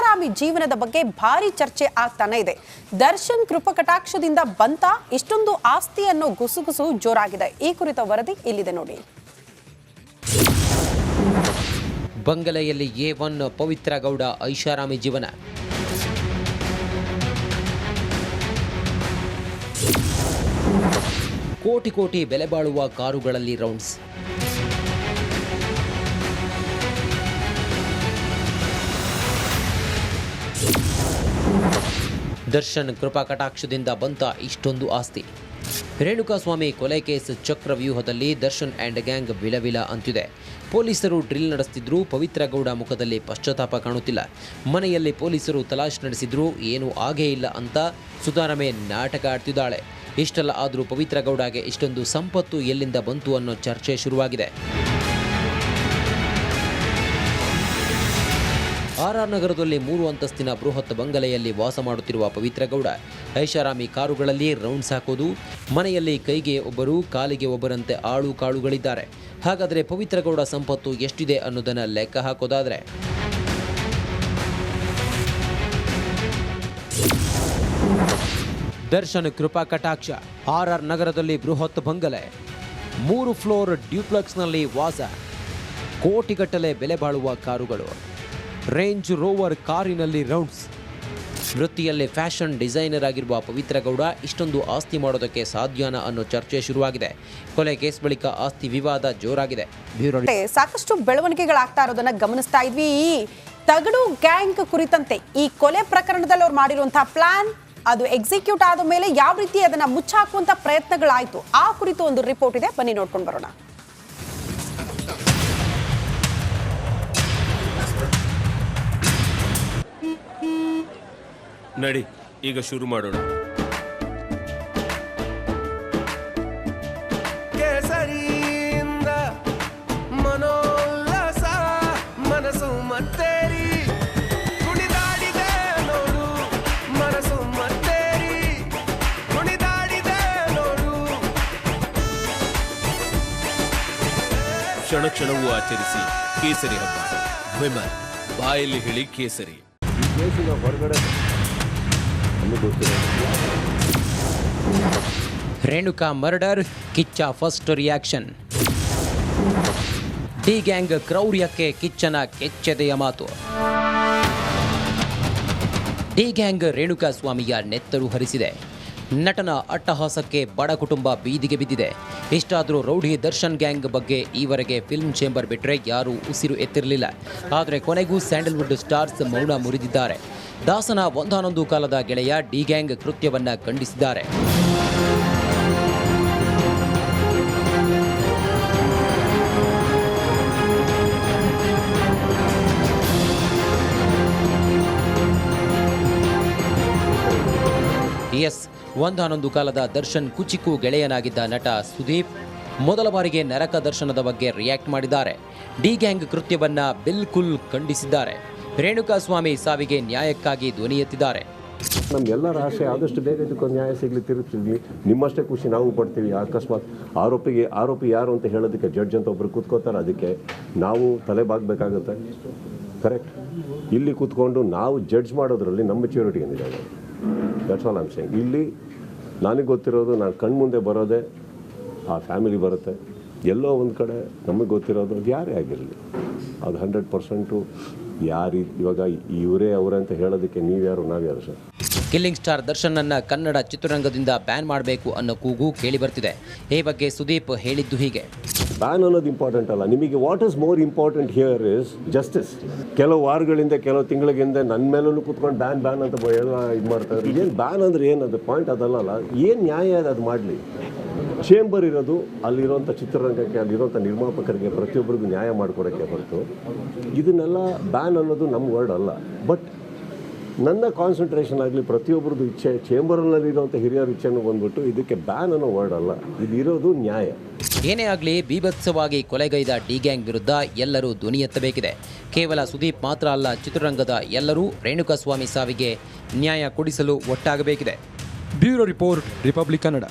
ಐಷಾರಾಮಿ ಜೀವನದ ಬಗ್ಗೆ ಭಾರಿ ಚರ್ಚೆ ಆಗ್ತಾನೆ ಇದೆ. ದರ್ಶನ್ ಕೃಪಕಟಾಕ್ಷದಿಂದ ಬಂತ ಇಷ್ಟೊಂದು ಆಸ್ತಿ ಅನ್ನೋ ಗುಸುಗುಸು ಜೋರಾಗಿದೆ. ಈ ಕುರಿತ ವರದಿ ಇಲ್ಲಿದೆ ನೋಡಿ. ಬಂಗಲೆಯಲ್ಲಿ A1 ಪವಿತ್ರ ಗೌಡ ಐಷಾರಾಮಿ ಜೀವನ. ಕೋಟಿ ಕೋಟಿ ಬೆಲೆ ಬಾಳುವ ಕಾರುಗಳಲ್ಲಿ ರೌಂಡ್ಸ್. ದರ್ಶನ್ ಕೃಪಾ ಕಟಾಕ್ಷದಿಂದ ಬಂತ ಇಷ್ಟೊಂದು ಆಸ್ತಿ. ರೇಣುಕಾಸ್ವಾಮಿ ಕೊಲೆ ಕೇಸ್ ಚಕ್ರವ್ಯೂಹದಲ್ಲಿ ದರ್ಶನ್ ಆ್ಯಂಡ್ ಗ್ಯಾಂಗ್ ವಿಲವಿಲ ಅಂತಿದೆ. ಪೊಲೀಸರು ಡ್ರಿಲ್ ನಡೆಸ್ತಿದ್ರು, ಪವಿತ್ರ ಗೌಡ ಮುಖದಲ್ಲಿ ಪಶ್ಚಾತ್ತಾಪ ಕಾಣುತ್ತಿಲ್ಲ. ಮನೆಯಲ್ಲಿ ಪೊಲೀಸರು ತಲಾಶ್ ನಡೆಸಿದ್ರು, ಏನೂ ಆಗೇ ಇಲ್ಲ ಅಂತ ಸುಧಾರಮೆ ನಾಟಕ ಆಡ್ತಿದ್ದಾಳೆ. ಇಷ್ಟೆಲ್ಲ ಆದರೂ ಪವಿತ್ರ ಗೌಡಗೆ ಇಷ್ಟೊಂದು ಸಂಪತ್ತು ಎಲ್ಲಿಂದ ಬಂತು ಅನ್ನೋ ಚರ್ಚೆ ಶುರುವಾಗಿದೆ. ಆರ್ ನಗರದಲ್ಲಿ 3 ಅಂತಸ್ತಿನ ಬೃಹತ್ ಬಂಗಲೆಯಲ್ಲಿ ವಾಸ ಮಾಡುತ್ತಿರುವ ಪವಿತ್ರ ಗೌಡ ಐಷಾರಾಮಿ ಕಾರುಗಳಲ್ಲಿ ರೌಂಡ್ಸ್ ಹಾಕೋದು, ಮನೆಯಲ್ಲಿ ಕೈಗೆ ಒಬ್ಬರು ಕಾಲಿಗೆ ಒಬ್ಬರಂತೆ ಆಳು ಕಾಳುಗಳಿದ್ದಾರೆ. ಹಾಗಾದರೆ ಪವಿತ್ರ ಗೌಡ ಸಂಪತ್ತು ಎಷ್ಟಿದೆ ಅನ್ನೋದನ್ನು ಲೆಕ್ಕ ಹಾಕೋದಾದರೆ ದರ್ಶನ್ ಕೃಪಾ ಕಟಾಕ್ಷ. ಆರ್ ನಗರದಲ್ಲಿ ಬೃಹತ್ ಬಂಗಲೆ, 3 ಫ್ಲೋರ್ ಡ್ಯೂಪ್ಲೆಕ್ಸ್ನಲ್ಲಿ ವಾಸ, ಕೋಟಿಗಟ್ಟಲೆ ಬೆಲೆ ಬಾಳುವ ಕಾರುಗಳು, ರೇಂಜ್ ರೋವರ್ ಕಾರಿನಲ್ಲಿ ರೌಂಡ್ಸ್. ವೃತ್ತಿಯಲ್ಲಿ ಫ್ಯಾಷನ್ ಡಿಸೈನರ್ ಆಗಿರುವ ಪವಿತ್ರ ಗೌಡ ಇಷ್ಟೊಂದು ಆಸ್ತಿ ಮಾಡೋದಕ್ಕೆ ಸಾಧ್ಯನಾ ಅನ್ನೋ ಚರ್ಚೆ ಶುರುವಾಗಿದೆ. ಕೊಲೆ ಕೇಸ್ ಬಳಿಕ ಆಸ್ತಿ ವಿವಾದ ಜೋರಾಗಿದೆ. ಸಾಕಷ್ಟು ಬೆಳವಣಿಗೆಗಳಾಗ್ತಾ ಇರೋದನ್ನ ಗಮನಿಸ್ತಾ ಇದ್ವಿ. ಈ ತಗಡು ಗ್ಯಾಂಗ್ ಕುರಿತಂತೆ ಈ ಕೊಲೆ ಪ್ರಕರಣದಲ್ಲಿ ಅವ್ರು ಮಾಡಿರುವಂತಹ ಪ್ಲಾನ್ ಅದು ಎಕ್ಸಿಕ್ಯೂಟ್ ಆದ ಮೇಲೆ ಯಾವ ರೀತಿ ಅದನ್ನ ಮುಚ್ಚಾಕುವಂತ ಪ್ರಯತ್ನಗಳಾಯ್ತು, ಆ ಕುರಿತು ಒಂದು ರಿಪೋರ್ಟ್ ಇದೆ, ಬನ್ನಿ ನೋಡ್ಕೊಂಡು ಬರೋಣ. ನಡಿ, ಈಗ ಶುರು ಮಾಡೋಣ. ಕೇಸರಿಯಿಂದ ಮನೋಲ್ಲಾಸ ಮನಸ್ಸು ಮತ್ತೇರಿ ಕುಣಿದಾಡಿದೆ ನೋಡು, ಮನಸ್ಸು ಮತ್ತೇರಿ ಕುಣಿದಾಡಿದೆ ನೋಡು. ಕ್ಷಣ ಕ್ಷಣವೂ ಆಚರಿಸಿ ಕೇಸರಿ ಹಬ್ಬ. ವಿಮಲ್ ಬಾಯಲ್ಲಿ ಹೇಳಿ ಕೇಸರಿ. ಹೊರಗಡೆ Renuka murder, Kichcha first reaction. D gang ಕ್ರೌರ್ಯಕ್ಕೆ ಕಿಚ್ಚನ ಕೆಚ್ಚೆದೆಯ ಮಾತು. ಡಿ ಗ್ಯಾಂಗ್ ರೇಣುಕಾಸ್ವಾಮಿಯ ನೆತ್ತರು ಹರಿಸಿದೆ. ನಟನ ಅಟ್ಟಹಾಸಕ್ಕೆ ಬಡ ಕುಟುಂಬ ಬೀದಿಗೆ ಬಿದ್ದಿದೆ. ಇಷ್ಟಾದರೂ ರೌಡಿ ದರ್ಶನ್ ಗ್ಯಾಂಗ್ ಬಗ್ಗೆ ಈವರೆಗೆ ಫಿಲ್ಮ್ ಚೇಂಬರ್ ಬಿಟ್ಟರೆ ಯಾರೂ ಉಸಿರು ಎತ್ತಿರಲಿಲ್ಲ. ಆದರೆ ಕೊನೆಗೂ ಸ್ಯಾಂಡಲ್ವುಡ್ ಸ್ಟಾರ್ಸ್ ಮೌನ ಮುರಿದಿದ್ದಾರೆ. ದಾಸನ ಒಂದಾನೊಂದು ಕಾಲದ ಗೆಳೆಯ ಡಿ ಗ್ಯಾಂಗ್ ಕೃತ್ಯವನ್ನ ಖಂಡಿಸಿದ್ದಾರೆ. ಎಸ್, ಒಂದಾನೊಂದು ಕಾಲದ ದರ್ಶನ್ ಕುಚಿಕು ಗೆಳೆಯನಾಗಿದ್ದ ನಟ ಸುದೀಪ್ ಮೊದಲ ಬಾರಿಗೆ ನರಕ ದರ್ಶನದ ಬಗ್ಗೆ ರಿಯಾಕ್ಟ್ ಮಾಡಿದ್ದಾರೆ. ಡಿ ಗ್ಯಾಂಗ್ ಕೃತ್ಯವನ್ನ ಬಿಲ್ಕುಲ್ ಖಂಡಿಸಿದ್ದಾರೆ. ರೇಣುಕಾಸ್ವಾಮಿ ಸಾವಿಗೆ ನ್ಯಾಯಕ್ಕಾಗಿ ಧ್ವನಿ ಎತ್ತಿದ್ದಾರೆ. ನಮ್ಗೆಲ್ಲರ ಆಸೆ ಆದಷ್ಟು ಬೇಗ ಇದಕ್ಕೊಂದು ನ್ಯಾಯ ಸಿಗಲಿ ತಿರುಗ್ತೀವಿ. ನಿಮ್ಮಷ್ಟೇ ಖುಷಿ ನಾವು ಪಡ್ತೀವಿ. ಅಕಸ್ಮಾತ್ ಆರೋಪಿ ಯಾರು ಅಂತ ಹೇಳೋದಕ್ಕೆ ಜಡ್ಜ್ ಅಂತ ಒಬ್ರು ಕೂತ್ಕೋತಾರೆ, ಅದಕ್ಕೆ ನಾವು ತಲೆ ಬಾಗಬೇಕಾಗುತ್ತೆ. ಕರೆಕ್ಟ್. ಇಲ್ಲಿ ಕೂತ್ಕೊಂಡು ನಾವು ಜಡ್ಜ್ ಮಾಡೋದ್ರಲ್ಲಿ ನಮ್ಮ ಮೆಚ್ಯೂರಿಟಿ ಏನಿದೆ, ದಟ್ಸ್ ಆಲ್ ಐಮ್ ಸೇಯಿಂಗ್. ಇಲ್ಲಿ ನನಗೆ ಗೊತ್ತಿರೋದು, ನಾನು ಕಣ್ಮುಂದೆ ಬರೋದೇ ಆ ಫ್ಯಾಮಿಲಿ ಬರುತ್ತೆ. ಎಲ್ಲೋ ಒಂದು ಕಡೆ ನಮಗೆ ಗೊತ್ತಿರೋದು ಅದು ಯಾರೇ ಆಗಿರಲಿ, ಅದು 100% ಯಾರು ಇವಾಗ ಇವರೇ ಅವರೇ ಅಂತ ಹೇಳೋದಕ್ಕೆ ನೀವ್ಯಾರು ನಾವ್ಯಾರು ಸರ್. ಕಿಲ್ಲಿಂಗ್ ಸ್ಟಾರ್ ದರ್ಶನ್ನನ್ನ ಕನ್ನಡ ಚಿತ್ರರಂಗದಿಂದ ಬ್ಯಾನ್ ಮಾಡಬೇಕು ಅನ್ನೋ ಕೂಗು ಕೇಳಿ ಬರ್ತಿದೆ. ಈ ಬಗ್ಗೆ ಸುದೀಪ್ ಹೇಳಿದ್ದು ಹೀಗೆ: ಬ್ಯಾನ್ ಅನ್ನೋದು ಇಂಪಾರ್ಟೆಂಟ್ ಅಲ್ಲ. ನಿಮಗೆ what is more important here is justice. ಕೆಲವು ವಾರಗಳಿಂದ ಕೆಲವು ತಿಂಗಳಿಂದ ನನ್ನ ಮೇಲೂ ಕೂತ್ಕೊಂಡು ಬ್ಯಾನ್ ಅಂತ ಎಲ್ಲ ಇದು ಮಾಡ್ತಾರೆ. ಏನು ಬ್ಯಾನ್ ಅಂದರೆ ಏನು, ಅದು ಪಾಯಿಂಟ್ ಅದಲ್ಲ. ಏನು ನ್ಯಾಯ ಅದು ಮಾಡಲಿ. ಚೇಂಬರ್ ಇರೋದು ಅಲ್ಲಿರೋಂಥ ಚಿತ್ರರಂಗಕ್ಕೆ, ಅಲ್ಲಿರೋಂಥ ನಿರ್ಮಾಪಕರಿಗೆ ಪ್ರತಿಯೊಬ್ಬರಿಗೂ ನ್ಯಾಯ ಮಾಡಿಕೊಡೋಕ್ಕೆ ಹೊರತು ಇದನ್ನೆಲ್ಲ ಬ್ಯಾನ್ ಅನ್ನೋದು ನಮ್ಮ ವರ್ಡ್ ಅಲ್ಲ. ಬಟ್ ನನ್ನ ಕಾನ್ಸಂಟ್ರೇಷನ್ ಆಗಲಿ, ಪ್ರತಿಯೊಬ್ಬರದ್ದು ಇಚ್ಛೆ, ಚೇಂಬರ್ನಲ್ಲಿರುವಂಥ ಹಿರಿಯರ ಇಚ್ಛೆನೂ ಬಂದ್ಬಿಟ್ಟು ಇದಕ್ಕೆ ಬ್ಯಾನ್ ಅನ್ನೋ ವರ್ಡ್ ಅಲ್ಲ, ಇದಿರೋದು ನ್ಯಾಯ. ಏನೇ ಆಗಲಿ, ಬೀಭತ್ಸವಾಗಿ ಕೊಲೆಗೈದ ಡಿ ಗ್ಯಾಂಗ್ ವಿರುದ್ಧ ಎಲ್ಲರೂ ಧ್ವನಿ ಎತ್ತಬೇಕಿದೆ. ಕೇವಲ ಸುದೀಪ್ ಮಾತ್ರ ಅಲ್ಲ, ಚಿತ್ರರಂಗದ ಎಲ್ಲರೂ ರೇಣುಕಾಸ್ವಾಮಿ ಸಾವಿಗೆ ನ್ಯಾಯ ಕೊಡಿಸಲು ಒಟ್ಟಾಗಬೇಕಿದೆ. Bureau report, Republic Kannada.